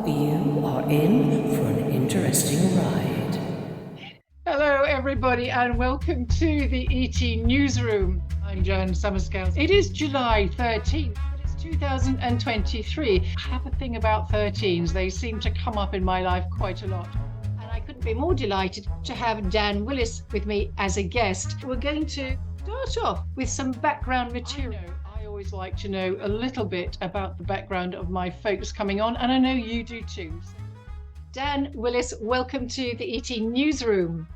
You are in for an interesting ride. Hello, everybody, and welcome to the ET Newsroom. I'm Joan Summerscales. It is July 13th, but it's 2023. I have a thing about 13s. They seem to come up in my life quite a lot. And I couldn't be more delighted to have Dan Willis with me as a guest. We're going to start off with some background material. I always like to know a little bit about the background of my folks coming on, and I know you do too. Dan Willis, welcome to the ET Newsroom.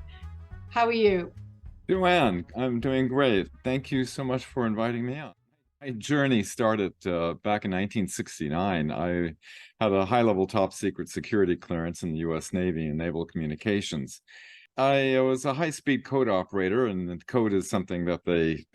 How are you? Joanne, I'm doing great. Thank you so much for inviting me out. My journey started back in 1969. I had a high-level top-secret security clearance in the U.S. Navy and Naval Communications. I was a high-speed code operator, and the code is something that they,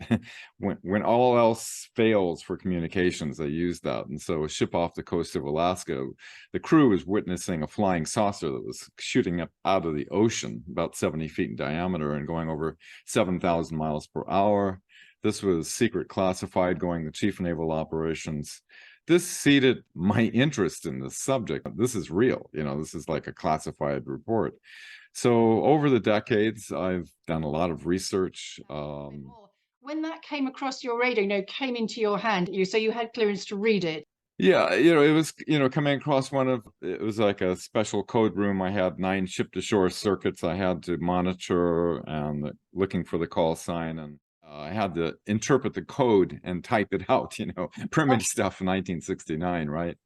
when all else fails for communications, they use that. And so a ship off the coast of Alaska, the crew was witnessing a flying saucer that was shooting up out of the ocean, about 70 feet in diameter and going over 7,000 miles per hour. This was secret classified, going to Chief of Naval Operations. This seeded my interest in the subject. This is real, this is like a classified report. So over the decades, I've done a lot of research. When that came across your radar, came into your hand, so you had clearance to read it. Yeah, it was, coming across it was like a special code room. I had 9 ship-to-shore circuits I had to monitor and looking for the call sign. And I had to interpret the code and type it out, primitive stuff in 1969, right?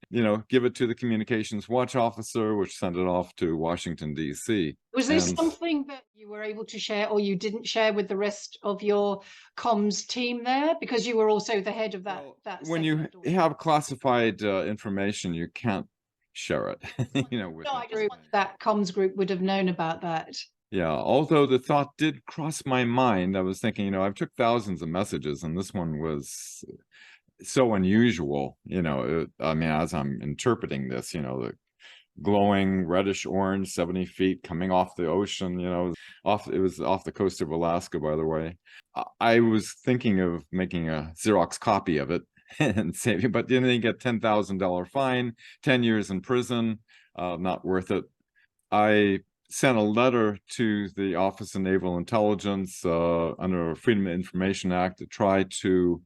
Give it to the communications watch officer, which sent it off to Washington, D.C. Was this something that you were able to share or you didn't share with the rest of your comms team there? Because you were also the head of that. When you have classified information, you can't share it, with I just want that comms group would have known about that. Yeah, although the thought did cross my mind, I was thinking, I've took thousands of messages, and this one was so unusual, as I'm interpreting this, the glowing reddish orange, 70 feet coming off the ocean, it was off the coast of Alaska, by the way. I was thinking of making a Xerox copy of it and saving, but then you get $10,000 fine, 10 years in prison, not worth it. I sent a letter to the Office of Naval Intelligence under the Freedom of Information Act to try to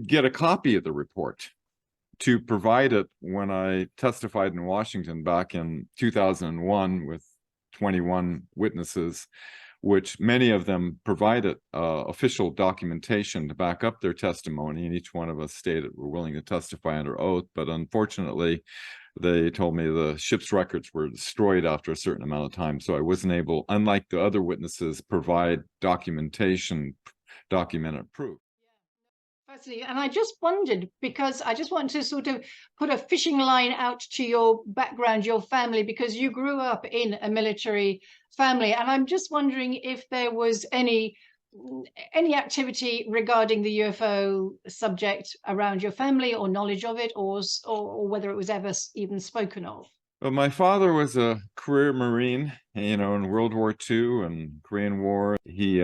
get a copy of the report, to provide it when I testified in Washington back in 2001 with 21 witnesses, which many of them provided official documentation to back up their testimony, and each one of us stated we're willing to testify under oath. But unfortunately, they told me the ship's records were destroyed after a certain amount of time. So I wasn't able, unlike the other witnesses, provide documented proof. Fascinating. And I just wondered, because I just want to sort of put a fishing line out to your background, your family, because you grew up in a military family. And I'm just wondering if there was any activity regarding the UFO subject around your family, or knowledge of it, or whether it was ever even spoken of. Well, my father was a career Marine, in World War II and Korean War. He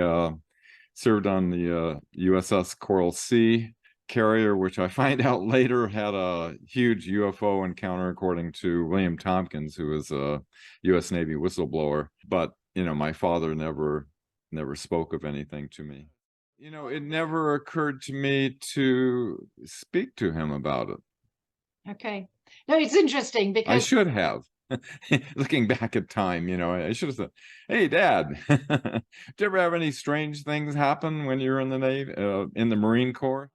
served on the USS Coral Sea carrier, which I find out later had a huge UFO encounter, according to William Tompkins, who was a U.S. Navy whistleblower. But, my father never spoke of anything to me. It never occurred to me to speak to him about it. Okay. No, it's interesting because I should have. Looking back at time, I should have said, "Hey, Dad, did you ever have any strange things happen when you were in the Navy, in the Marine Corps?"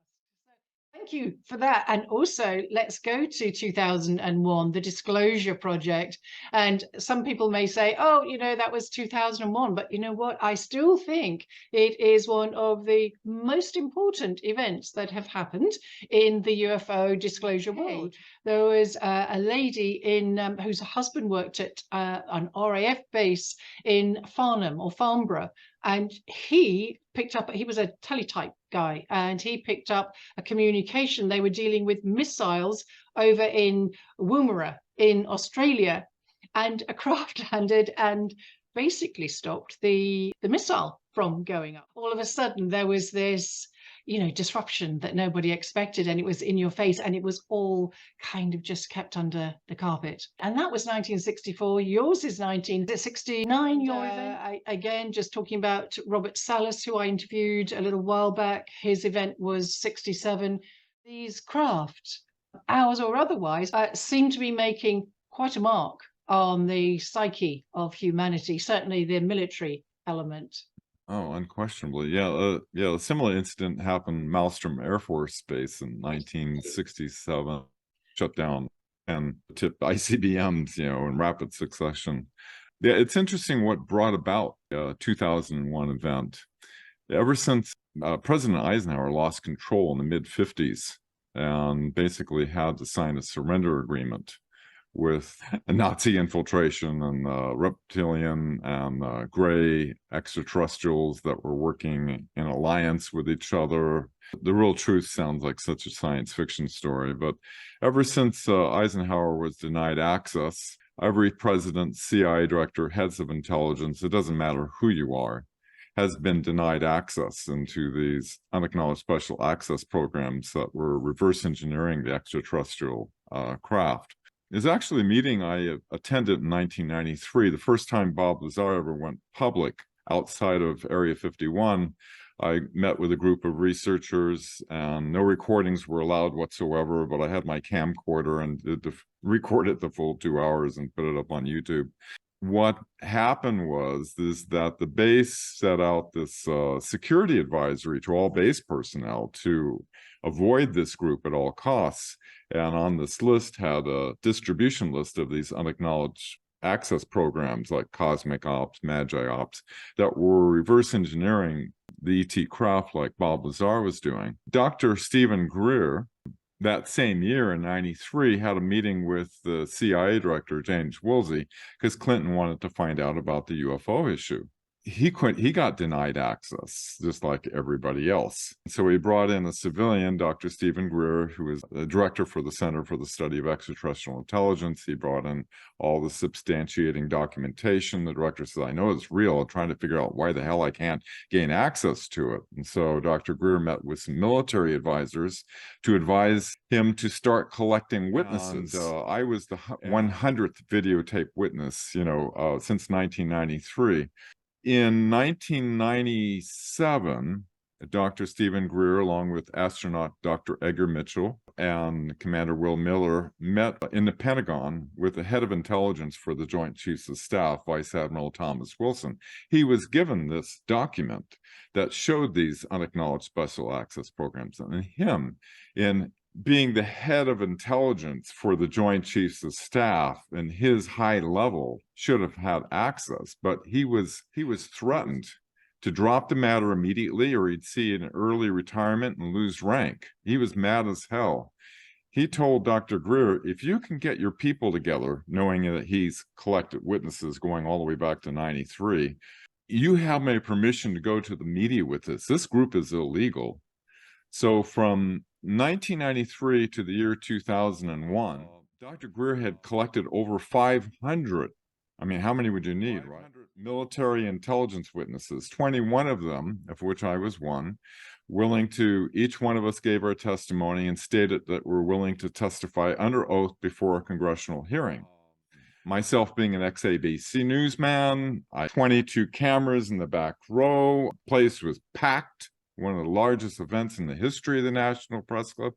Thank you for that. And also, let's go to 2001, the Disclosure Project. And some people may say, oh, that was 2001. But you know what? I still think it is one of the most important events that have happened in the UFO disclosure world. There was a lady whose husband worked at an RAF base in Farnham or Farnborough. And he was a teletype guy, and he picked up a communication. They were dealing with missiles over in Woomera in Australia, and a craft landed and basically stopped the missile from going up. All of a sudden, there was this disruption that nobody expected, and it was in your face, and it was all kind of just kept under the carpet. And that was 1964. Yours is 1969. Your event, again, just talking about Robert Salas, who I interviewed a little while back. His event was 67. These craft, ours or otherwise, seem to be making quite a mark on the psyche of humanity, certainly the military element. Oh, unquestionably. Yeah, a similar incident happened Maelstrom Air Force Base in 1967, shut down and tipped ICBMs, in rapid succession. Yeah, it's interesting what brought about the 2001 event. Ever since President Eisenhower lost control in the mid-50s and basically had to sign a surrender agreement with Nazi infiltration and reptilian and gray extraterrestrials that were working in alliance with each other. The real truth sounds like such a science fiction story, but ever since Eisenhower was denied access, every president, CIA director, heads of intelligence, it doesn't matter who you are, has been denied access into these unacknowledged special access programs that were reverse engineering the extraterrestrial craft. There's actually a meeting I attended in 1993, the first time Bob Lazar ever went public outside of Area 51. I met with a group of researchers, and no recordings were allowed whatsoever, but I had my camcorder and recorded the full 2 hours and put it up on YouTube. What happened was that the base set out this security advisory to all base personnel to avoid this group at all costs. And on this list had a distribution list of these unacknowledged access programs like Cosmic Ops, Magi Ops, that were reverse engineering the ET craft like Bob Lazar was doing. Dr. Steven Greer, that same year in 93, had a meeting with the CIA director, James Woolsey, because Clinton wanted to find out about the UFO issue. He got denied access, just like everybody else. So he brought in a civilian, Dr. Steven Greer, who is the director for the Center for the Study of Extraterrestrial Intelligence. He brought in all the substantiating documentation. The director said, I know it's real. I'm trying to figure out why the hell I can't gain access to it. And so Dr. Greer met with some military advisors to advise him to start collecting witnesses. And, I was the 100th videotape witness, since 1993. In 1997, Dr. Steven Greer, along with astronaut Dr. Edgar Mitchell and Commander Will Miller, met in the Pentagon with the head of intelligence for the Joint Chiefs of Staff, Vice Admiral Thomas Wilson. He was given this document that showed these unacknowledged special access programs, and him, in being the head of intelligence for the Joint Chiefs of Staff and his high level, should have had access, but he was threatened to drop the matter immediately or he'd see an early retirement and lose rank. He was mad as hell. He told Dr. Greer, if you can get your people together, knowing that he's collected witnesses going all the way back to 93, you have my permission to go to the media with this. This group is illegal. So from 1993 to the year 2001, Dr. Greer had collected over 500. I mean, how many would you need, right? Military intelligence witnesses, 21 of them, of which I was one, each one of us gave our testimony and stated that we're willing to testify under oath before a congressional hearing. Myself being an ex-ABC newsman, 22 cameras in the back row, place was packed. One of the largest events in the history of the National Press Club.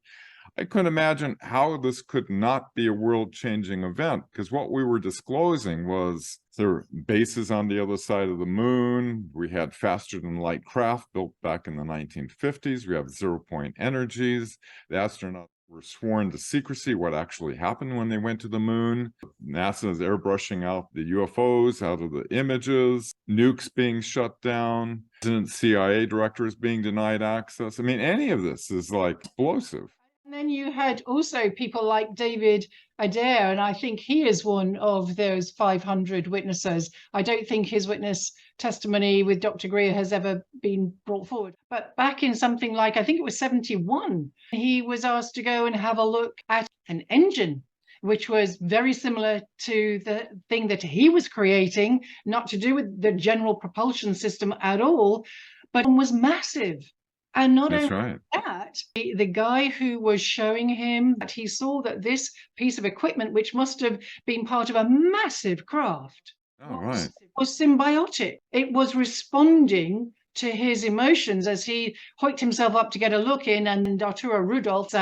I couldn't imagine how this could not be a world-changing event, because what we were disclosing was there were bases on the other side of the moon. We had faster-than-light craft built back in the 1950s. We have zero-point energies. The astronauts were sworn to secrecy what actually happened when they went to the moon. NASA is airbrushing out the UFOs out of the images, nukes being shut down, President CIA directors being denied access. I mean, any of this is like explosive. And then you had also people like David Adair, and I think he is one of those 500 witnesses. I don't think his witness testimony with Dr. Greer has ever been brought forward. But back in something like, I think it was 71, he was asked to go and have a look at an engine, which was very similar to the thing that he was creating, not to do with the general propulsion system at all, but was massive. And not That's only right. that, the guy who was showing him that he saw that this piece of equipment, which must have been part of a massive craft, Oh, right. was symbiotic. It was responding to his emotions as he hoiked himself up to get a look in, and Arturo Rudolph's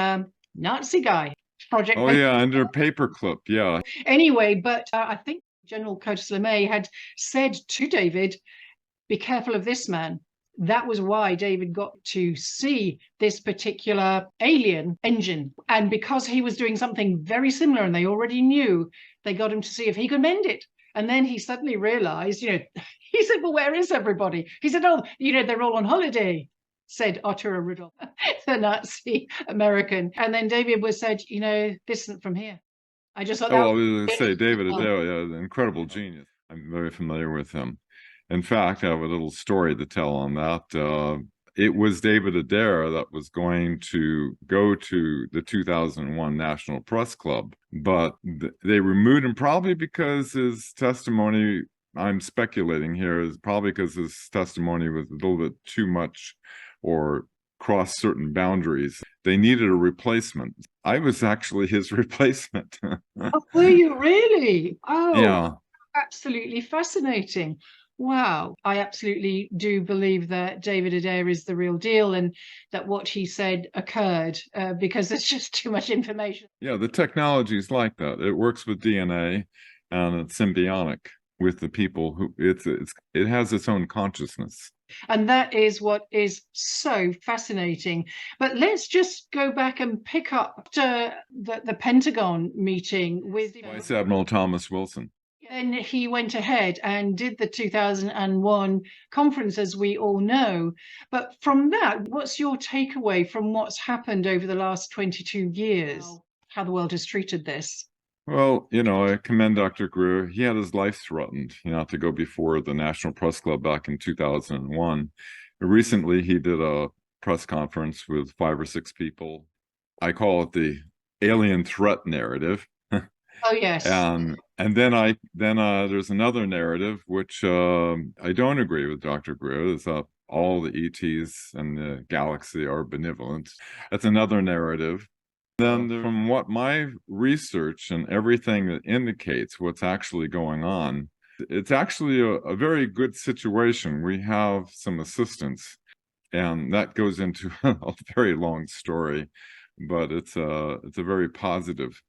Nazi guy. Project Oh, yeah, under paperclip. Yeah. Anyway, but I think General Curtis LeMay had said to David, be careful of this man. That was why David got to see this particular alien engine. And because he was doing something very similar and they already knew, they got him to see if he could mend it. And then he suddenly realized, he said, well, where is everybody? He said, oh, they're all on holiday, said Arturo Rudolph, the Nazi American. And then David was said, this isn't from here. I just thought I was going to say, David Adair, yeah, an incredible genius. I'm very familiar with him. In fact, I have a little story to tell on that. It was David Adair that was going to go to the 2001 National Press Club, but they removed him probably because his testimony, I'm speculating here, is probably because his testimony was a little bit too much or crossed certain boundaries. They needed a replacement. I was actually his replacement. Oh, were you really? Oh, yeah. Absolutely fascinating. Wow. I absolutely do believe that David Adair is the real deal and that what he said occurred because there's just too much information. Yeah, the technology is like that. It works with DNA and it's symbiotic with the people who it has its own consciousness. And that is what is so fascinating. But let's just go back and pick up the Pentagon meeting with Vice Admiral Thomas Wilson. And he went ahead and did the 2001 conference, as we all know. But from that, what's your takeaway from what's happened over the last 22 years? How the world has treated this? Well, I commend Dr. Greer. He had his life threatened, to go before the National Press Club back in 2001. Recently, he did a press conference with 5 or 6 people. I call it the alien threat narrative. Oh, yes. And then there's another narrative which I don't agree with Dr. Greer. Is that all the ETs and the galaxy are benevolent. That's another narrative. Then from what my research and everything that indicates what's actually going on, it's actually a very good situation. We have some assistance, and that goes into a very long story, but it's a very positive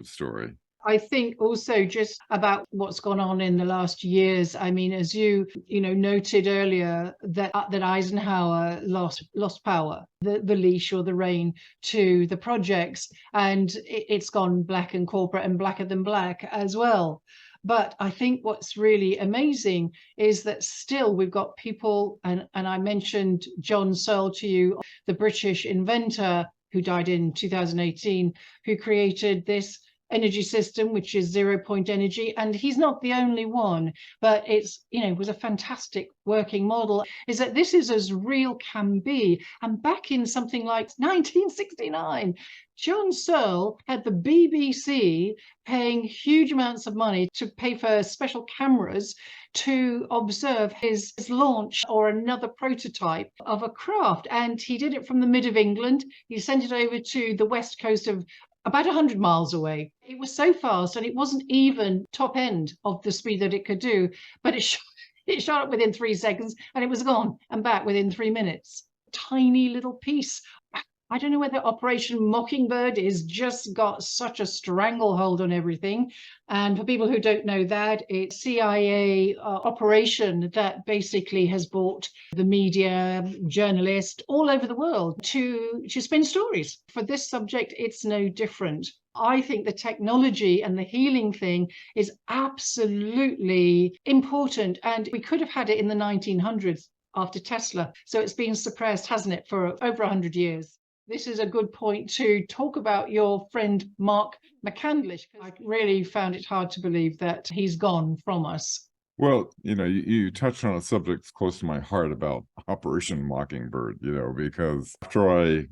story. I think also just about what's gone on in the last years. I mean, as you noted earlier, that Eisenhower lost power, the leash or the rein to the projects, and it's gone black and corporate and blacker than black as well. But I think what's really amazing is that still we've got people, and I mentioned John Searle to you, the British inventor who died in 2018, who created this energy system, which is 0-point energy. And he's not the only one, but it's, was a fantastic working model, is that this is as real can be. And back in something like 1969, John Searle had the BBC paying huge amounts of money to pay for special cameras to observe his launch or another prototype of a craft. And he did it from the mid of England. He sent it over to the west coast of about 100 miles away. It was so fast, and it wasn't even top end of the speed that it could do, but it shot up within 3 seconds, and it was gone and back within 3 minutes. Tiny little piece. I don't know whether Operation Mockingbird has just got such a stranglehold on everything. And for people who don't know that, it's CIA operation that basically has brought the media, journalists all over the world to spin stories. For this subject, it's no different. I think the technology and the healing thing is absolutely important. And we could have had it in the 1900s after Tesla. So it's been suppressed, hasn't it, for over 100 years. This is a good point to talk about your friend Mark McCandlish. I really found it hard to believe that he's gone from us. Well, you touched on a subject that's close to my heart about Operation Mockingbird, because after I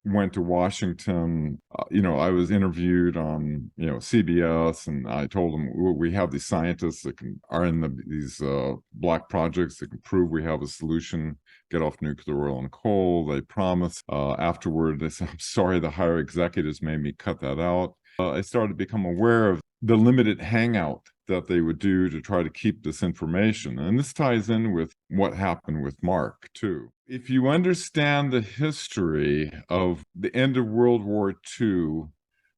went to Washington. I was interviewed on, CBS, and I told them, we have these scientists that are in these black projects that can prove we have a solution, get off nuclear oil and coal. They promised. Afterward, they said, I'm sorry, the higher executives made me cut that out. I started to become aware of the limited hangout that they would do to try to keep this information. And this ties in with what happened with Mark, too. If you understand the history of the end of World War II,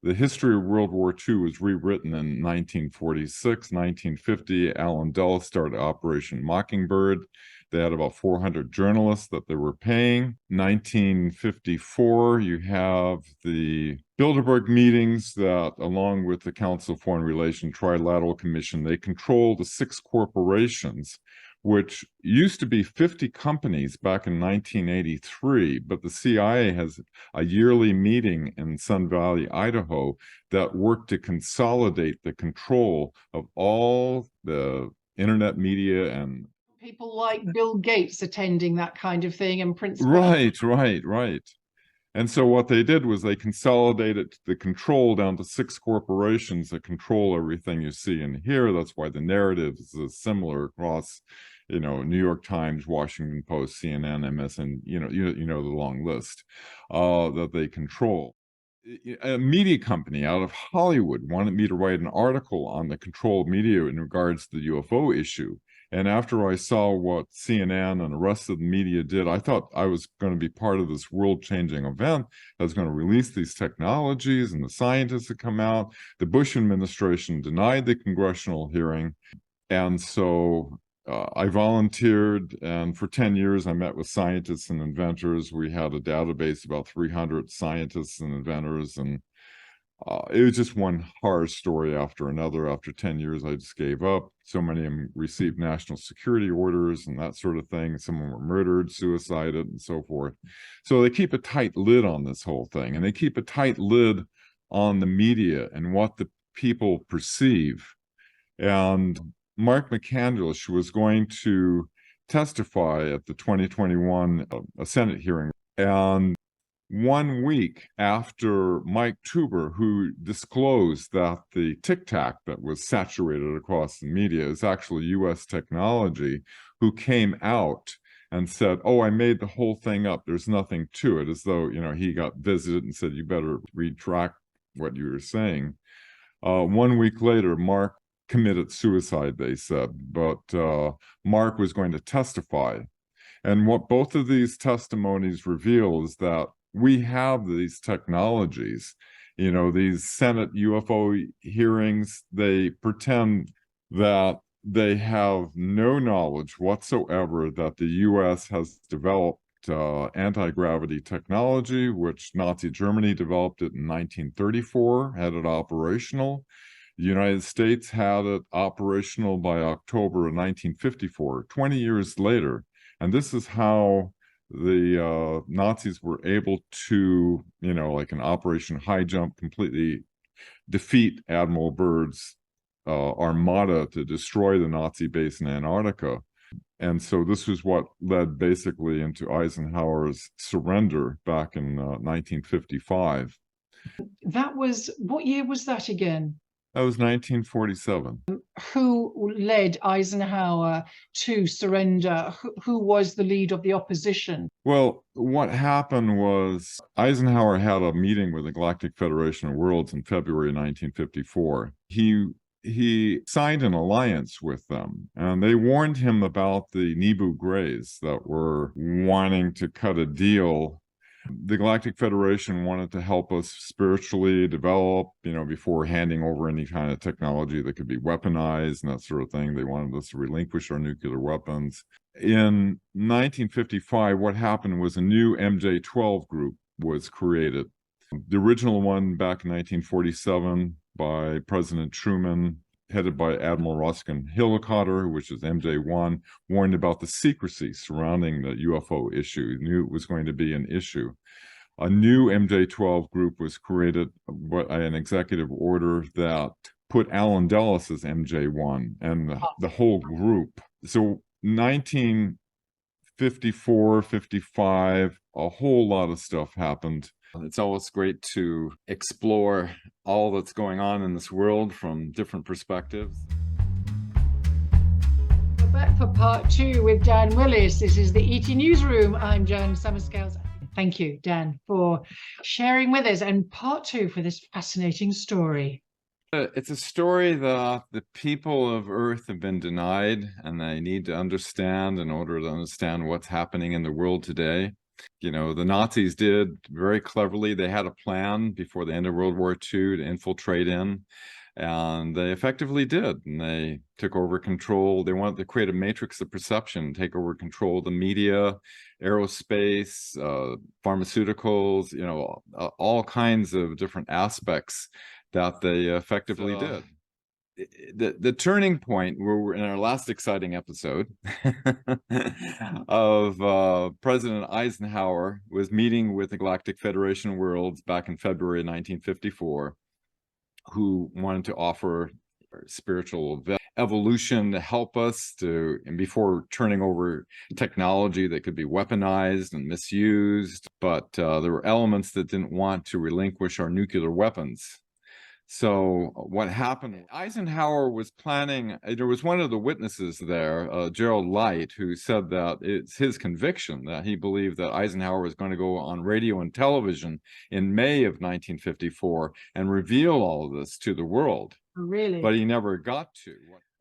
the history of World War II was rewritten in 1946, 1950. Alan Dulles started Operation Mockingbird. They had about 400 journalists that they were paying. 1954, you have the Bilderberg meetings that, along with the Council of Foreign Relations Trilateral Commission, they control the 6 corporations, which used to be 50 companies back in 1983, but the CIA has a yearly meeting in Sun Valley, Idaho, that work to consolidate the control of all the internet media and people like Bill Gates attending that kind of thing, and Prince. Right. And so what they did was they consolidated the control down to 6 corporations that control everything you see and hear. That's why the narrative is similar across, New York Times, Washington Post, CNN, MSN, the long list that they control. A media company out of Hollywood wanted me to write an article on the control of media in regards to the UFO issue. And after I saw what CNN and the rest of the media did, I thought I was going to be part of this world-changing event that was going to release these technologies, and the scientists had come out. The Bush administration denied the congressional hearing. And so I volunteered, and for 10 years I met with scientists and inventors. We had a database of about 300 scientists and inventors, and it was just one horror story after another. After 10 years, I just gave up. So many of them received national security orders and that sort of thing. Some of them were murdered, suicided, and so forth. So they keep a tight lid on this whole thing, and they keep a tight lid on the media and what the people perceive. And Mark McCandlish was going to testify at the 2021 Senate hearing. And 1 week after Mike Tuber, who disclosed that the Tic Tac that was saturated across the media is actually U.S. technology, who came out and said, oh, I made the whole thing up, there's nothing to it, as though, he got visited and said, you better retract what you were saying. 1 week later, Mark committed suicide, they said, but Mark was going to testify. And what both of these testimonies reveal is that we have these technologies, these Senate UFO hearings. They pretend that they have no knowledge whatsoever that the U.S. has developed anti-gravity technology, which Nazi Germany developed it in 1934, had it operational. The United States had it operational by October of 1954, 20 years later. And this is how the Nazis were able to, like in Operation High Jump, completely defeat Admiral Byrd's armada to destroy the Nazi base in Antarctica. And so this was what led basically into Eisenhower's surrender back in 1955. What year was that again? That was 1947. Who led Eisenhower to surrender? Who was the lead of the opposition? Well, what happened was Eisenhower had a meeting with the Galactic Federation of Worlds in February 1954. He signed an alliance with them, and they warned him about the Nebu Greys that were wanting to cut a deal. The Galactic Federation wanted to help us spiritually develop, before handing over any kind of technology that could be weaponized and that sort of thing. They wanted us to relinquish our nuclear weapons. In 1955, what happened was a new MJ-12 group was created. The original one back in 1947 by President Truman, headed by Admiral Ruskin Hillicotter, which is MJ-1, warned about the secrecy surrounding the UFO issue. He knew it was going to be an issue. A new MJ-12 group was created by an executive order that put Alan Dulles as MJ-1 and the whole group. So 1954, 55, a whole lot of stuff happened. It's always great to explore all that's going on in this world from different perspectives. We're back for part 2 with Dan Willis. This is the ET Newsroom. I'm Joan Summerscales. Thank you, Dan, for sharing with us, and part 2 for this fascinating story. It's a story that the people of Earth have been denied, and they need to understand in order to understand what's happening in the world today. You know, the Nazis did very cleverly. They had a plan before the end of World War II to infiltrate in, and they effectively did. And they took over control. They wanted to create a matrix of perception, take over control of the media, aerospace, pharmaceuticals, you know, all kinds of different aspects that they effectively did. The turning point, where we're in our last exciting episode of President Eisenhower was meeting with the Galactic Federation of Worlds back in February 1954, who wanted to offer spiritual evolution to help us to, and before turning over technology that could be weaponized and misused, but there were elements that didn't want to relinquish our nuclear weapons. So what happened, Eisenhower was planning, there was one of the witnesses there, Gerald Light, who said that it's his conviction that he believed that Eisenhower was going to go on radio and television in May of 1954 and reveal all of this to the world. Really? But he never got to.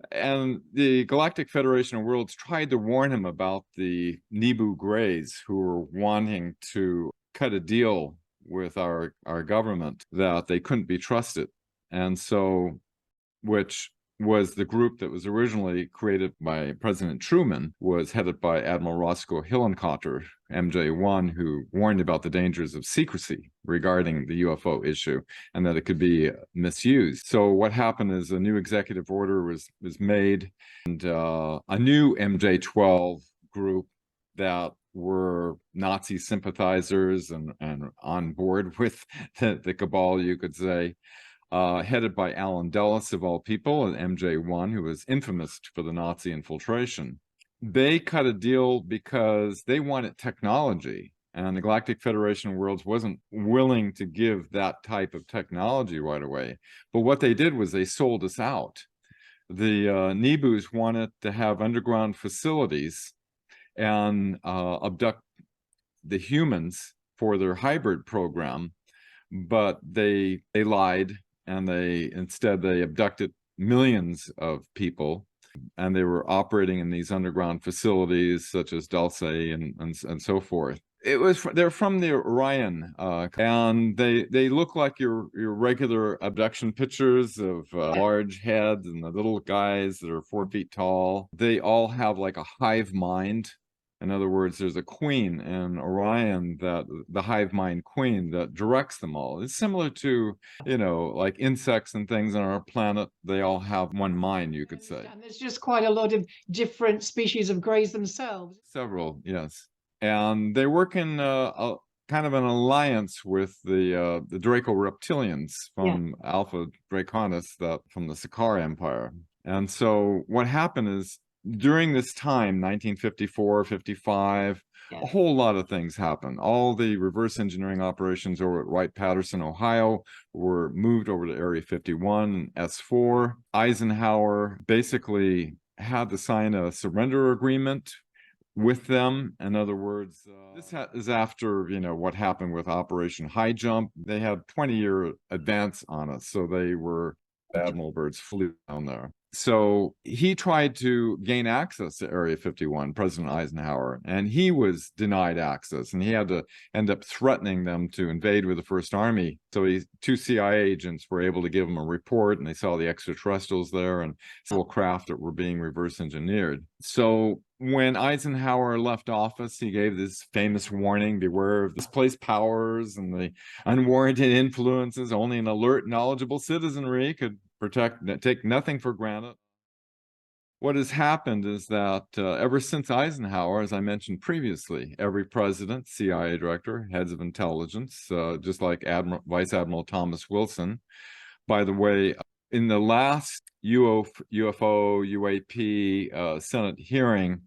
And the Galactic Federation of Worlds tried to warn him about the Nebu Greys, who were wanting to cut a deal with our government, that they couldn't be trusted. And so, which was the group that was originally created by President Truman, was headed by Admiral Roscoe Hillenkotter, MJ1, who warned about the dangers of secrecy regarding the UFO issue and that it could be misused. So what happened is a new executive order was made, and a new MJ12 group that were Nazi sympathizers and on board with the cabal, you could say, headed by Alan Dulles, of all people, and MJ1, who was infamous for the Nazi infiltration. They cut a deal because they wanted technology, and the Galactic Federation of Worlds wasn't willing to give that type of technology right away. But what they did was they sold us out. The Nebus wanted to have underground facilities and abduct the humans for their hybrid program, but they lied, and instead they abducted millions of people, and they were operating in these underground facilities such as Dulce and so forth. They're from the Orion, and they look like your regular abduction pictures of large heads and the little guys that are 4 feet tall. They all have like a hive mind. In other words, there's a queen in Orion, that the hive mind queen that directs them all. It's similar to, you know, like insects and things on our planet. They all have one mind, you could say. And there's just quite a lot of different species of greys themselves. Several, yes. And they work in a kind of an alliance with the Draco reptilians from Alpha Draconis, from the Sakaar Empire. And so what happened is, during this time, 1954, 55, a whole lot of things happened. All the reverse engineering operations over at Wright-Patterson, Ohio, were moved over to Area 51 and S4. Eisenhower basically had to sign a surrender agreement with them. In other words, this is after, you know, what happened with Operation High Jump. They had 20-year advance on us, so they were, Admiral Birds flew down there. So he tried to gain access to Area 51, President Eisenhower, and he was denied access, and he had to end up threatening them to invade with the First Army. So 2 CIA agents were able to give him a report, and they saw the extraterrestrials there and several craft that were being reverse engineered. So when Eisenhower left office, he gave this famous warning: beware of displaced powers and the unwarranted influences. Only an alert, knowledgeable citizenry could take nothing for granted. What has happened is that ever since Eisenhower, as I mentioned previously, every president, CIA director, heads of intelligence, just like Vice Admiral Thomas Wilson. By the way, in the last UFO, UAP Senate hearing,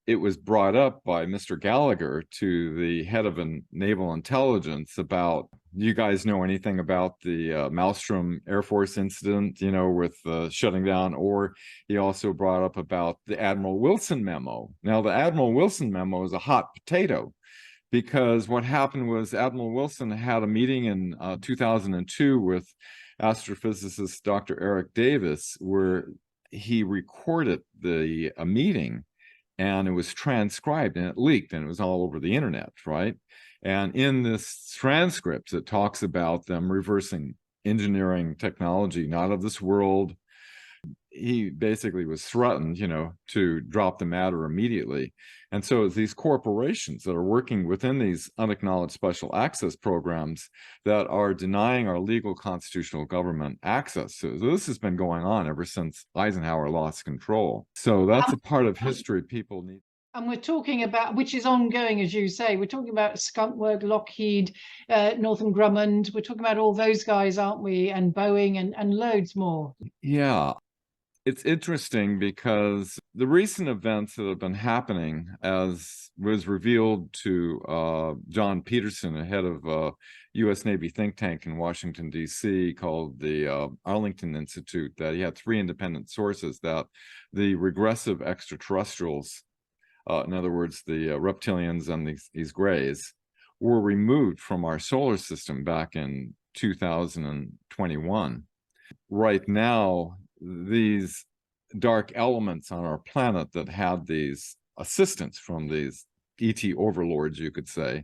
it was brought up by Mr. Gallagher to the head of naval intelligence about, you guys know anything about the Maelstrom Air Force incident, with shutting down? Or he also brought up about the Admiral Wilson memo. Now, the Admiral Wilson memo is a hot potato, because what happened was Admiral Wilson had a meeting in 2002 with astrophysicist Dr. Eric Davis, where he recorded a meeting, and it was transcribed and it leaked and it was all over the internet, right? And in this transcript, it talks about them reversing engineering technology, not of this world. He basically was threatened, to drop the matter immediately. And so these corporations that are working within these unacknowledged special access programs that are denying our legal constitutional government access. So this has been going on ever since Eisenhower lost control. So that's a part of history people need. And we're talking about, which is ongoing, as you say, we're talking about Skunkworks, Lockheed, Northrop Grumman. We're talking about all those guys, aren't we? And Boeing and loads more. Yeah. It's interesting because the recent events that have been happening, as was revealed to John Peterson, head of a U.S. Navy think tank in Washington, D.C., called the Arlington Institute, that he had 3 independent sources that the regressive extraterrestrials, in other words, the reptilians and these grays, were removed from our solar system back in 2021. Right now, these dark elements on our planet that had these assistance from these ET overlords, you could say,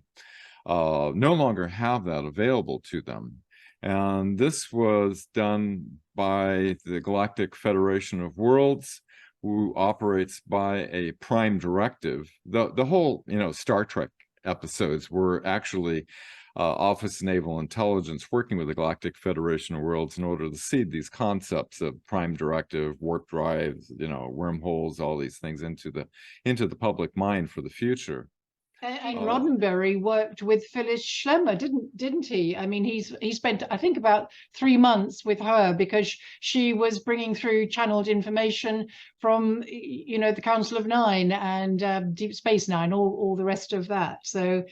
no longer have that available to them. And this was done by the Galactic Federation of Worlds, who operates by a prime directive. The whole, Star Trek episodes were actually Office of Naval Intelligence working with the Galactic Federation of Worlds in order to seed these concepts of prime directive, warp drives, wormholes, all these things into the public mind for the future. And Roddenberry worked with Phyllis Schlemmer, didn't he? I mean, he spent, I think, about 3 months with her because she was bringing through channeled information from, the Council of Nine and Deep Space Nine, all the rest of that. So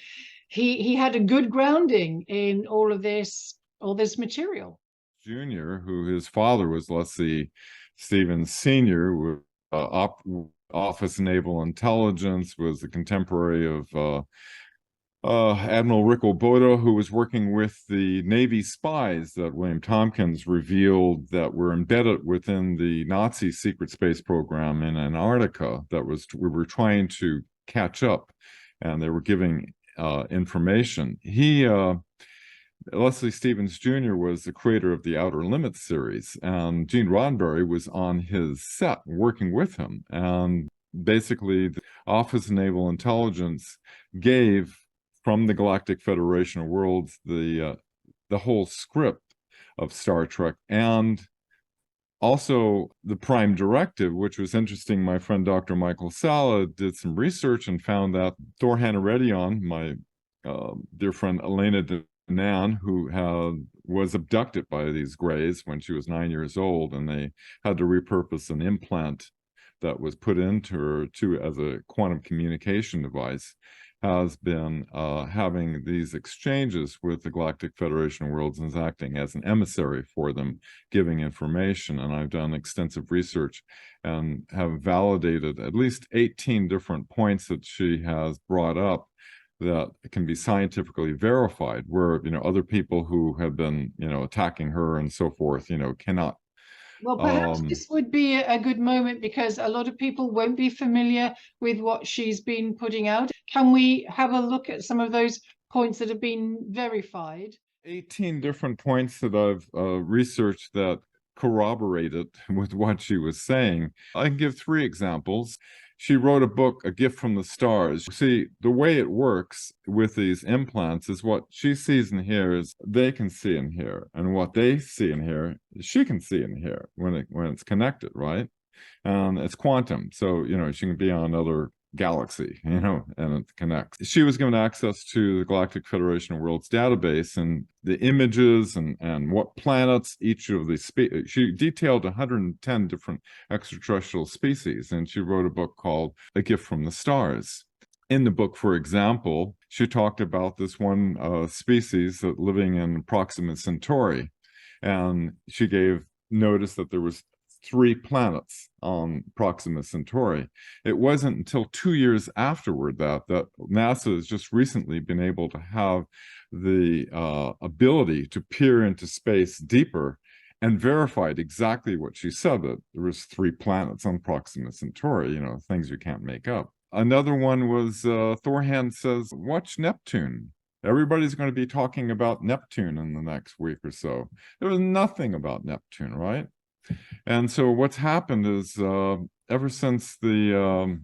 he had a good grounding in all this material. Junior, who his father was Leslie Stevens Sr., Office of Naval Intelligence, was a contemporary of Admiral Rick Oboda, who was working with the Navy spies that William Tompkins revealed that were embedded within the Nazi secret space program in Antarctica that we were trying to catch up, and they were giving information. Leslie Stevens Jr. was the creator of the Outer Limits series, and Gene Roddenberry was on his set working with him. And basically, the Office of Naval Intelligence gave, from the Galactic Federation of Worlds, the whole script of Star Trek, and also the prime directive, which was interesting. My friend Dr. Michael Sala did some research and found that Thor Hanaredion, my dear friend Elena Nan, who was abducted by these grays when she was 9 years old, and they had to repurpose an implant that was put into her as a quantum communication device, has been having these exchanges with the Galactic Federation of Worlds and is acting as an emissary for them, giving information. And I've done extensive research and have validated at least 18 different points that she has brought up that can be scientifically verified, where other people who have been attacking her and so forth cannot. Well, perhaps this would be a good moment, because a lot of people won't be familiar with what she's been putting out. Can we have a look at some of those points that have been verified? 18 different points that I've researched that corroborated with what she was saying. I can give 3 examples. She wrote a book, A Gift from the Stars. See, the way it works with these implants is what she sees and hears, they can see and hear. And what they see and hear, she can see and hear when it's connected, right? And it's quantum. So, she can be on other galaxy, and it connects. She was given access to the Galactic Federation of Worlds database and the images and what planets each of the she detailed 110 different extraterrestrial species, and she wrote a book called A Gift from the Stars. In the book, for example, she talked about this one species that living in Proxima Centauri, and she gave notice that there was 3 planets on Proxima Centauri. It wasn't until 2 years afterward that NASA has just recently been able to have the ability to peer into space deeper and verified exactly what she said, that there was 3 planets on Proxima Centauri, things you can't make up. Another one was Thorhan says, watch Neptune. Everybody's going to be talking about Neptune in the next week or so. There was nothing about Neptune, right? And so what's happened is ever since the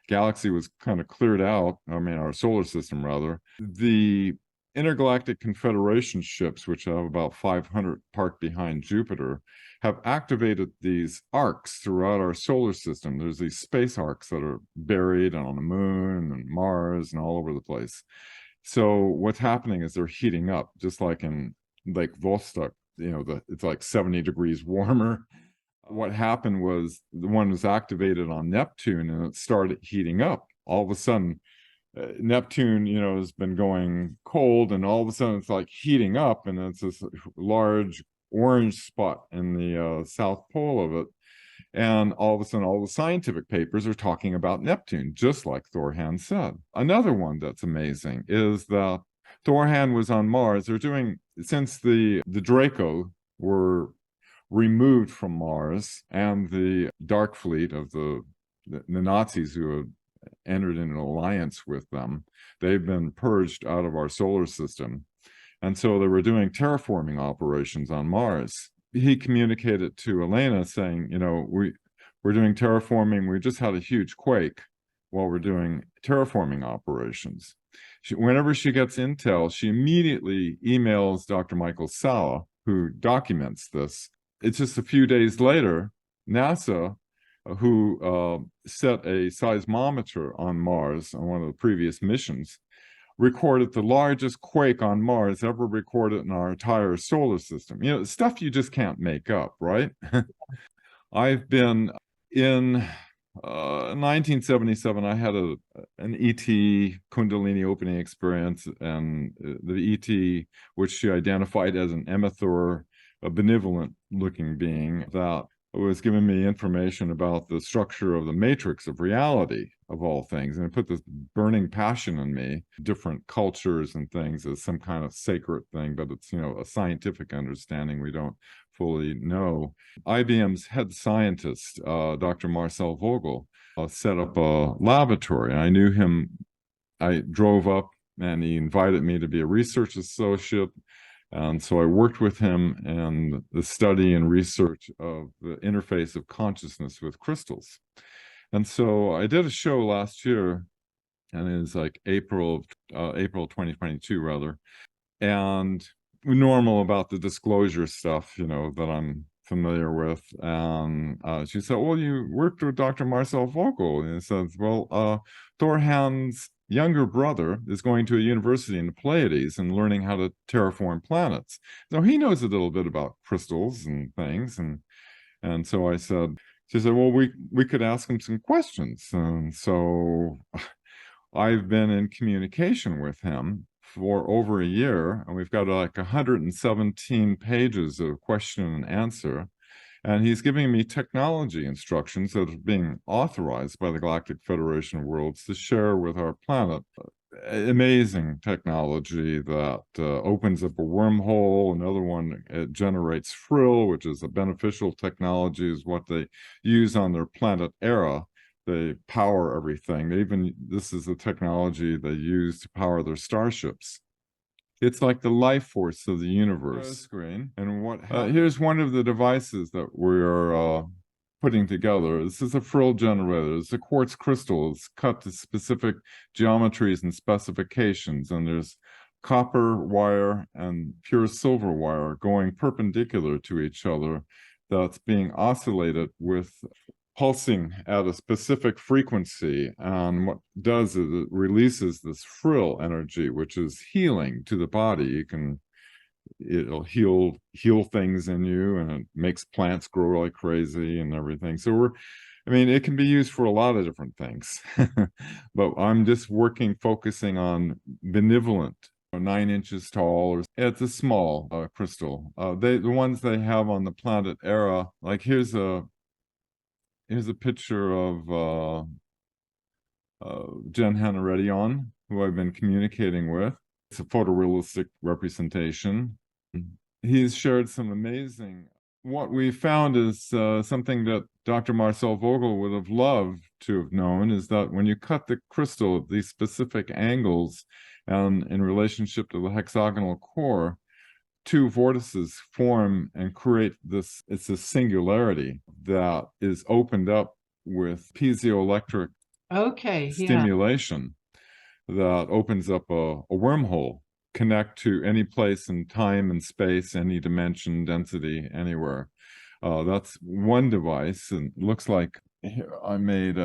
galaxy was kind of cleared out, our solar system rather, the intergalactic confederation ships, which have about 500 parked behind Jupiter, have activated these arcs throughout our solar system. There's these space arcs that are buried on the moon and Mars and all over the place. So what's happening is they're heating up, just like in Lake Vostok. It's like 70 degrees warmer. What happened was the one was activated on Neptune and it started heating up. All of a sudden, Neptune, has been going cold, and all of a sudden it's like heating up, and it's this large orange spot in the south pole of it. And all of a sudden, all the scientific papers are talking about Neptune, just like Thorhan said. Another one that's amazing is that Thorhan was on Mars. They're doing, since the Draco were removed from Mars, and the Dark Fleet of the Nazis who had entered into an alliance with them, they've been purged out of our solar system. And so they were doing terraforming operations on Mars. He communicated to Elena saying, we're doing terraforming. We just had a huge quake while we're doing terraforming operations. Whenever she gets intel, she immediately emails Dr. Michael Sala, who documents this. It's just a few days later, NASA, who set a seismometer on Mars on one of the previous missions, recorded the largest quake on Mars ever recorded in our entire solar system. Stuff you just can't make up, right? I've been in 1977, I had an ET Kundalini opening experience, and the ET, which she identified as an Emethor, a benevolent-looking being, that was giving me information about the structure of the matrix of reality, of all things. And it put this burning passion in me, different cultures and things as some kind of sacred thing, but it's, a scientific understanding we don't fully know. IBM's head scientist, Dr. Marcel Vogel, set up a laboratory. I knew him. I drove up and he invited me to be a research associate. And so I worked with him in the study and research of the interface of consciousness with crystals. And so I did a show last year, and it was like April 2022 rather, and normal about the disclosure stuff, that I'm familiar with. And she said, well, you worked with Dr. Marcel Vogel. And he says, well, Thorhan's younger brother is going to a university in the Pleiades and learning how to terraform planets. So he knows a little bit about crystals and things. And so I said, she said, well, we could ask him some questions. And so I've been in communication with him for over a year, and we've got like 117 pages of question and answer. And he's giving me technology instructions that are being authorized by the Galactic Federation of Worlds to share with our planet. Amazing technology that opens up a wormhole. Another one, it generates Phryll, which is a beneficial technology, is what they use on their planet Era. They power everything. This is the technology they use to power their starships. It's like the life force of the universe. Screen. And here's one of the devices that we're putting together. This is a Phryll generator. It's a quartz crystal. It's cut to specific geometries and specifications. And there's copper wire and pure silver wire going perpendicular to each other that's being oscillated with pulsing at a specific frequency. And what it does is it releases this Phryll energy, which is healing to the body. It'll heal things in you, and it makes plants grow like crazy and everything. So it can be used for a lot of different things. But I'm just focusing on benevolent, 9 inches tall. It's a small crystal. The ones they have on the planet Era, like here's a picture of Jen Hanaredion, who I've been communicating with. It's a photorealistic representation. He's shared some amazing. What we found is something that Dr. Marcel Vogel would have loved to have known, is that when you cut the crystal at these specific angles and in relationship to the hexagonal core, 2 vortices form and create this. It's a singularity that is opened up with piezoelectric stimulation that opens up a wormhole, connect to any place in time and space, any dimension, density, anywhere. That's one device, and it looks like here I made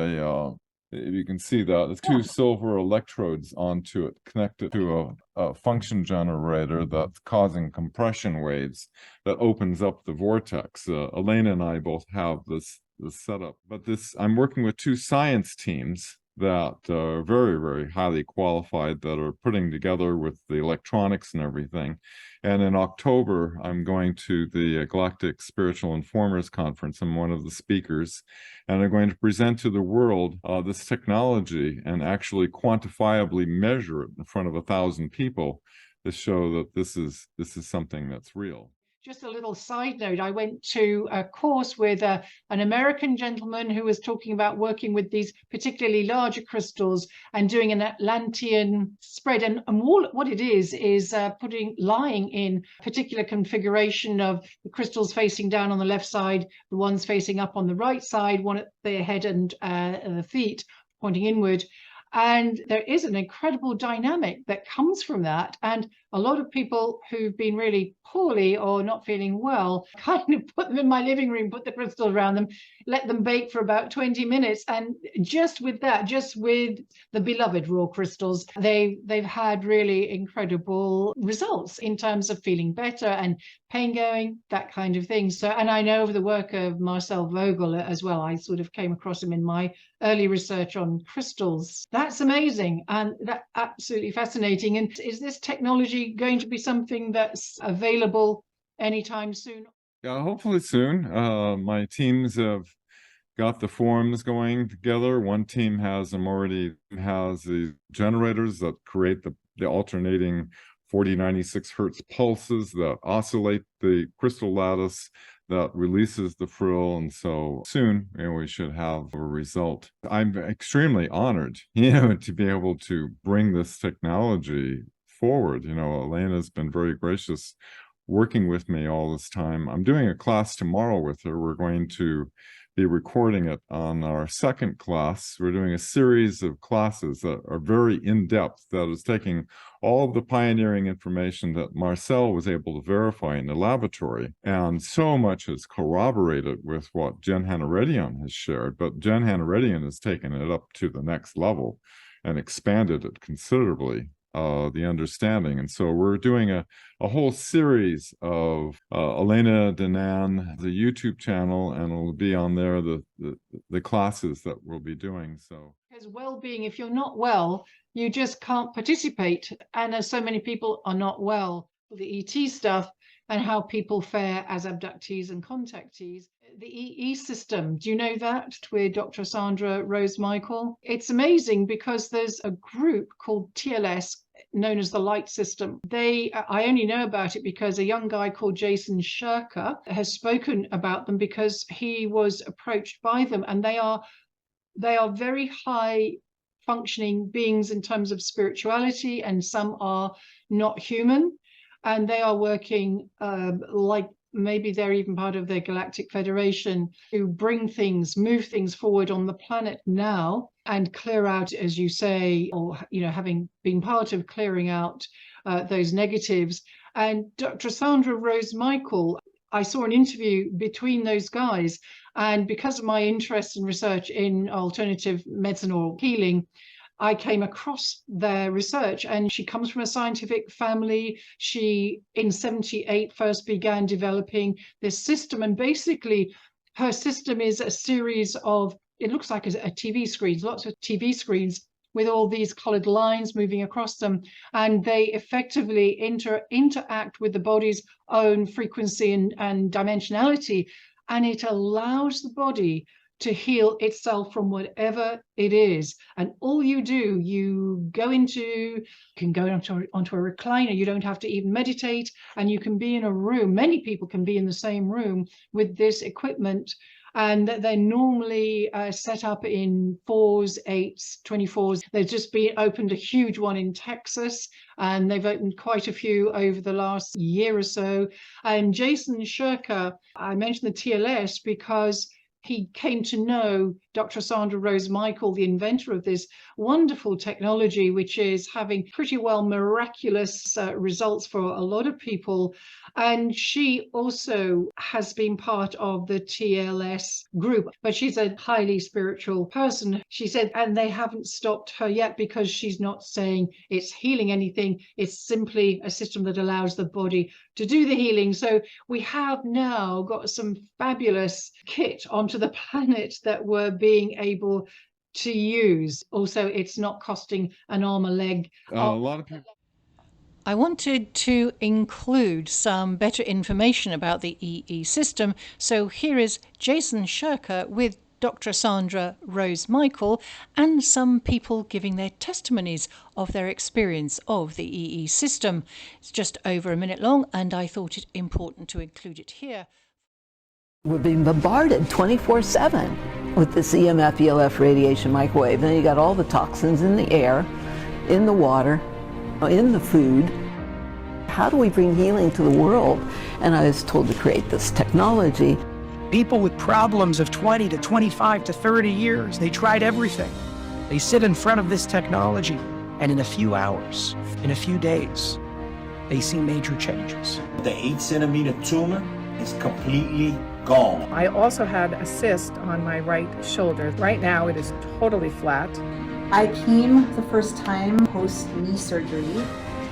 if you can see that, it's 2 silver electrodes onto it, connected to a function generator that's causing compression waves that opens up the vortex. Elena and I both have this setup, but I'm working with 2 science teams that are very, very highly qualified, that are putting together with the electronics and everything. And in October, I'm going to the Galactic Spiritual Informers Conference. I'm one of the speakers, and I'm going to present to the world this technology and actually quantifiably measure it in front of 1,000 people to show that this is something that's real. Just a little side note, I went to a course with an American gentleman who was talking about working with these particularly larger crystals and doing an Atlantean spread. And what it is lying in particular configuration of the crystals facing down on the left side, the ones facing up on the right side, one at the head and the feet pointing inward. And there is an incredible dynamic that comes from that. And a lot of people who've been really poorly or not feeling well, kind of put them in my living room, put the crystal around them, let them bake for about 20 minutes. And just with the beloved raw crystals, they've had really incredible results in terms of feeling better and pain going, that kind of thing. So, and I know of the work of Marcel Vogel as well. I sort of came across him in my early research on crystals. That's amazing, and that's absolutely fascinating. And is this technology going to be something that's available anytime soon? Yeah, hopefully soon. My teams have got the forums going together. One team has the generators that create the alternating 4096 hertz pulses that oscillate the crystal lattice that releases the Phryll, and so soon we should have a result. I'm extremely honored, to be able to bring this technology forward. Elena's been very gracious working with me all this time. I'm doing a class tomorrow with her. We're going to be recording it on our second class. We're doing a series of classes that are very in-depth, that is taking all of the pioneering information that Marcel was able to verify in the laboratory. And so much is corroborated with what Jen Hanaredion has shared, but Jen Hanaredion has taken it up to the next level and expanded it considerably, the understanding. And so we're doing a whole series of Elena Danan, the YouTube channel, and it'll be on there, the classes that we'll be doing. So because well-being, if you're not well, you just can't participate. And as so many people are not well, the ET stuff and how people fare as abductees and contactees. The EE system, do you know that, with Dr. Sandra Rose Michael? It's amazing because there's a group called TLS, known as the Light System. I only know about it because a young guy called Jason Shirker has spoken about them, because he was approached by them, and they are very high functioning beings in terms of spirituality, and some are not human, and they are working like maybe they're even part of the Galactic Federation, to bring things, move things forward on the planet now and clear out, as you say, or having been part of clearing out those negatives. And Dr. Sandra Rose Michael, I saw an interview between those guys, and because of my interest and research in alternative medicine or healing, I came across their research. And she comes from a scientific family. She, in 78, first began developing this system. And basically, her system is a series of, it looks like a TV screens, lots of TV screens with all these colored lines moving across them. And they effectively interact with the body's own frequency and dimensionality. And it allows the body to heal itself from whatever it is. And all you do, you can go onto a recliner. You don't have to even meditate, and you can be in a room. Many people can be in the same room with this equipment, and they're normally set up in 4s, 8s, 24s. They've just opened a huge one in Texas, and they've opened quite a few over the last year or so. And Jason Shirker, I mentioned the TLS because he came to know Dr. Sandra Rose Michael, the inventor of this wonderful technology, which is having pretty well miraculous results for a lot of people. And she also has been part of the TLS group, but she's a highly spiritual person. She said, and they haven't stopped her yet because she's not saying it's healing anything. It's simply a system that allows the body to do the healing. So we have now got some fabulous kit onto the planet that we're being able to use. Also, it's not costing an arm, a leg. A lot of people. I wanted to include some better information about the EE system, so here is Jason Shirker with Dr. Sandra Rose Michael and some people giving their testimonies of their experience of the EE system. It's just over a minute long, and I thought it important to include it here. We're being bombarded 24/7 with this EMF, ELF radiation microwave. Then you got all the toxins in the air, in the water, in the food. How do we bring healing to the world? And I was told to create this technology. People with problems of 20 to 25 to 30 years, they tried everything. They sit in front of this technology, and in a few hours, in a few days, they see major changes. The 8-centimeter tumor is completely gone. I also had a cyst on my right shoulder. Right now it is totally flat. I came the first time post knee surgery.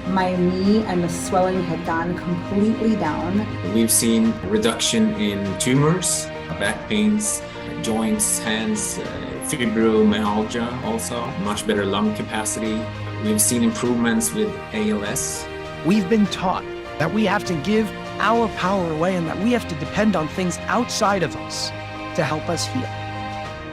My knee and the swelling had gone completely down. We've seen reduction in tumors, back pains, joints, hands, fibromyalgia also, much better lung capacity. We've seen improvements with ALS. We've been taught that we have to give our power away and that we have to depend on things outside of us to help us heal.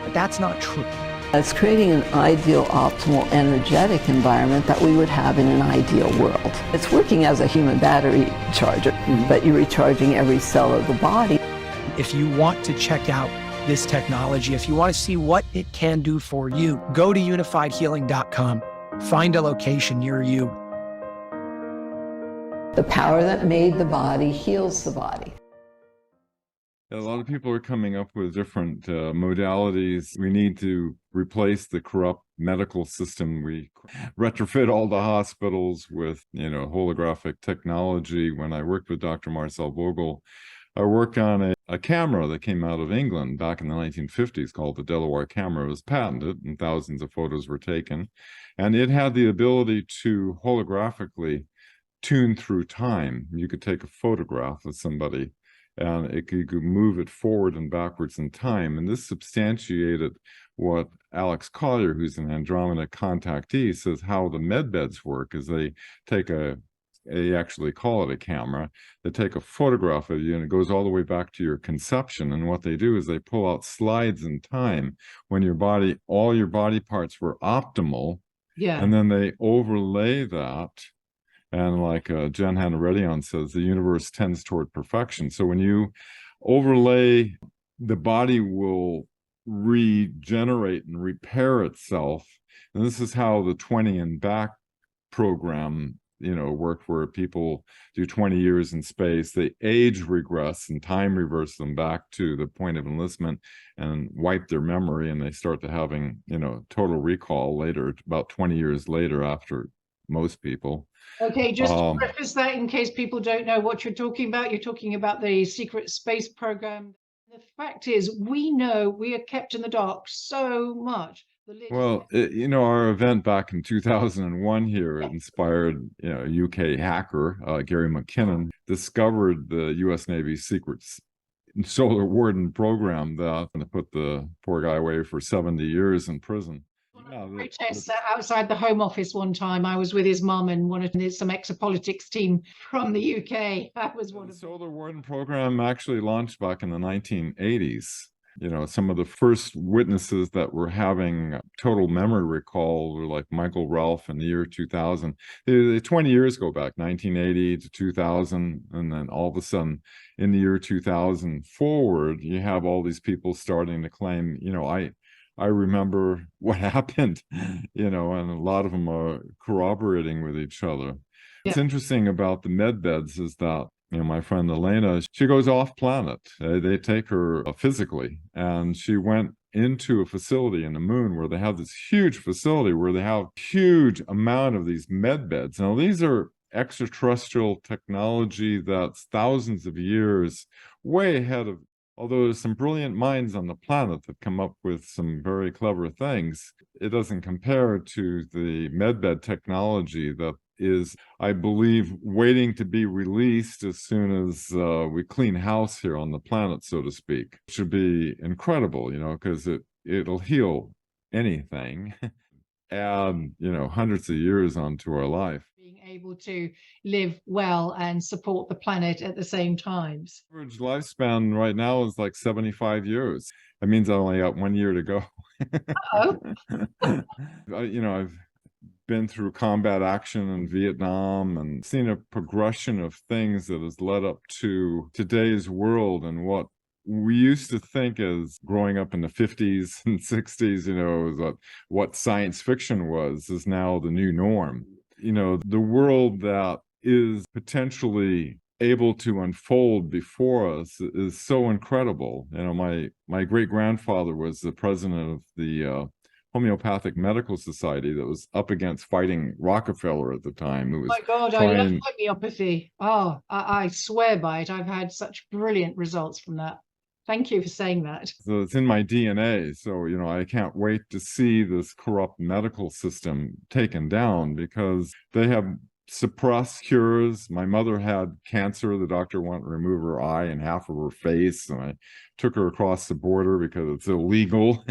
But that's not true. It's creating an ideal, optimal, energetic environment that we would have in an ideal world. It's working as a human battery charger, but you're recharging every cell of the body. If you want to check out this technology, if you want to see what it can do for you, go to unifiedhealing.com. Find a location near you. The power that made the body heals the body. A lot of people are coming up with different modalities. We need to replace the corrupt medical system. We retrofit all the hospitals with, holographic technology. When I worked with Dr. Marcel Vogel, I worked on a camera that came out of England back in the 1950s called the Delaware camera. It was patented and thousands of photos were taken. And it had the ability to holographically tune through time. You could take a photograph of somebody and you could move it forward and backwards in time. And this substantiated what Alex Collier, who's an Andromeda contactee, says how the med beds work is they take they actually call it a camera. They take a photograph of you and it goes all the way back to your conception. And what they do is they pull out slides in time when all your body parts were optimal. Yeah. And then they overlay that. And like Jen Hanna-Redion says, the universe tends toward perfection. So when you overlay, the body will regenerate and repair itself. And this is how the 20 and back program, worked, where people do 20 years in space. They age regress and time reverse them back to the point of enlistment and wipe their memory. And they start to having, total recall later, about 20 years later after most people. Okay, just to Um, preface that in case people don't know what you're talking about, you're talking about the secret space program. The fact is, we know we are kept in the dark so much. Well, our event back in 2001 here inspired, a UK hacker, Gary McKinnon, discovered the US Navy's secret solar warden program that put the poor guy away for 70 years in prison. Protests outside the Home Office one time. I was with his mum and some exopolitics team from the UK. That was one of the solar warden program actually launched back in the 1980s. Some of the first witnesses that were having total memory recall were like Michael Ralph in the year 2000. 20 years go back, 1980 to 2000, and then all of a sudden in the year 2000 forward, you have all these people starting to claim, I remember what happened, and a lot of them are corroborating with each other. What's interesting about the med beds is that, my friend Elena, she goes off planet. They take her physically, and she went into a facility in the moon where they have this huge facility where they have huge amount of these med beds. Now, these are extraterrestrial technology that's thousands of years way ahead of, although there's some brilliant minds on the planet that come up with some very clever things, it doesn't compare to the medbed technology that is, I believe, waiting to be released as soon as we clean house here on the planet, so to speak. It should be incredible, because it'll heal anything. Add, hundreds of years onto our life. Being able to live well and support the planet at the same times. Average lifespan right now is like 75 years. That means I only got 1 year to go. I've been through combat action in Vietnam and seen a progression of things that has led up to today's world, and what we used to think as growing up in the 50s and 60s, what science fiction was, is now the new norm. The world that is potentially able to unfold before us is so incredible. My great-grandfather was the president of the Homeopathic Medical Society that was up against fighting Rockefeller at the time. Oh my God, I love homeopathy. Oh, I swear by it. I've had such brilliant results from that. Thank you for saying that. So it's in my DNA. So, I can't wait to see this corrupt medical system taken down, because they have suppressed cures. My mother had cancer. The doctor wanted to remove her eye and half of her face, and I took her across the border because it's illegal,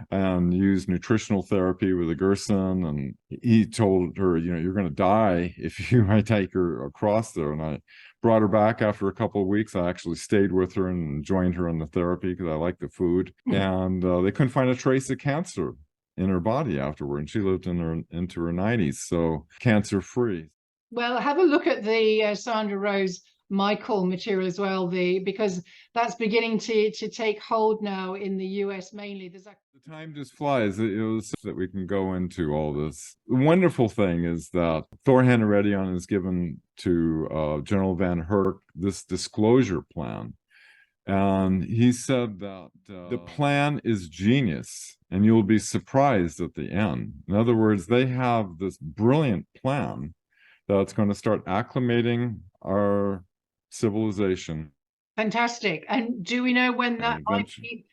and used nutritional therapy with a Gerson. And he told her, you're going to die if I take her across there. And I brought her back after a couple of weeks. I actually stayed with her and joined her in the therapy because I like the food. And they couldn't find a trace of cancer in her body afterward, and she lived into her 90s, so cancer-free. Well, have a look at the Sandra Rose Michael material as well, because that's beginning to take hold now in the US mainly. The time just flies. It was that we can go into all this. The wonderful thing is that Thor Henredion has given to General Van Herk this disclosure plan. And he said that the plan is genius, and you'll be surprised at the end. In other words, they have this brilliant plan that's going to start acclimating our civilization. Fantastic. And do we know when that might be?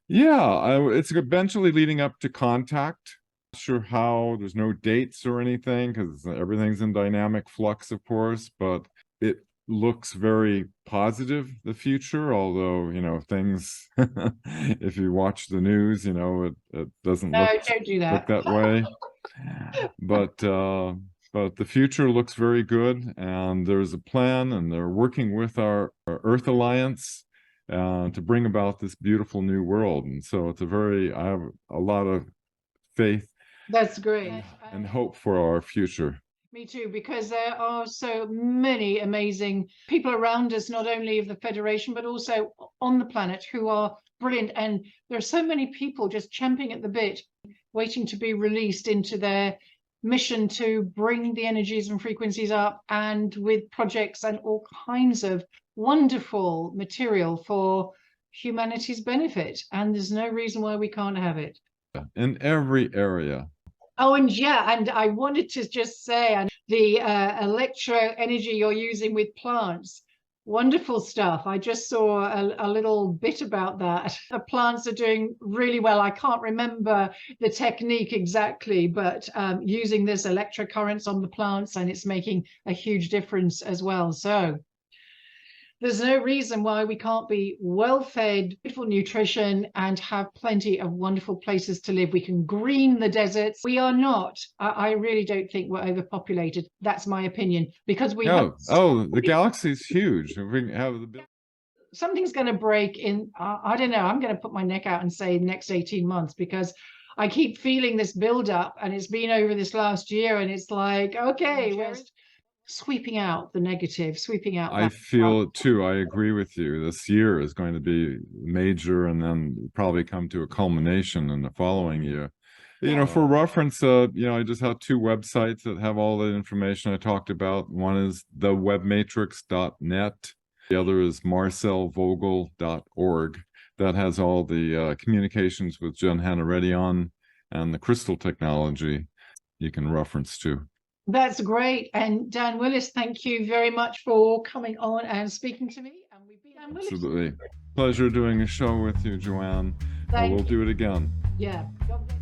Yeah, it's eventually leading up to contact. Not sure how, there's no dates or anything, because everything's in dynamic flux, of course, but it looks very positive, the future, although things if you watch the news, it doesn't look that way. But the future looks very good, and there's a plan, and they're working with our Earth Alliance to bring about this beautiful new world. And so I have a lot of faith. That's great. And hope for our future. Me too, because there are so many amazing people around us, not only of the Federation, but also on the planet, who are brilliant. And there are so many people just champing at the bit, waiting to be released into their mission to bring the energies and frequencies up, and with projects and all kinds of wonderful material for humanity's benefit. And there's no reason why we can't have it. In every area. Oh, and yeah, and I wanted to just say, and the electro energy you're using with plants. Wonderful stuff. I just saw a little bit about that. The plants are doing really well. I can't remember the technique exactly, but using this electrocurrents on the plants, and it's making a huge difference as well. So there's no reason why we can't be well-fed, beautiful nutrition, and have plenty of wonderful places to live. We can green the deserts. We are not. I really don't think we're overpopulated. That's my opinion. Because we have... the galaxy's huge. We have the... Something's going to break in, I don't know, I'm going to put my neck out and say the next 18 months, because I keep feeling this build-up, and it's been over this last year, and it's like, okay, we're sweeping out the negative, sweeping out. I feel it too. I agree with you. This year is going to be major, and then probably come to a culmination in the following year. You know, for reference, you know, I just have 2 websites that have all the information I talked about. One is thewebmatrix.net. The other is marcelvogel.org. That has all the communications with John Hanaredion and the crystal technology you can reference to. That's great. And Dan Willis, thank you very much for coming on and speaking to me. And we've been Dan Willis. Absolutely. Pleasure doing a show with you, Joanne. We'll do it again. Yeah. God bless.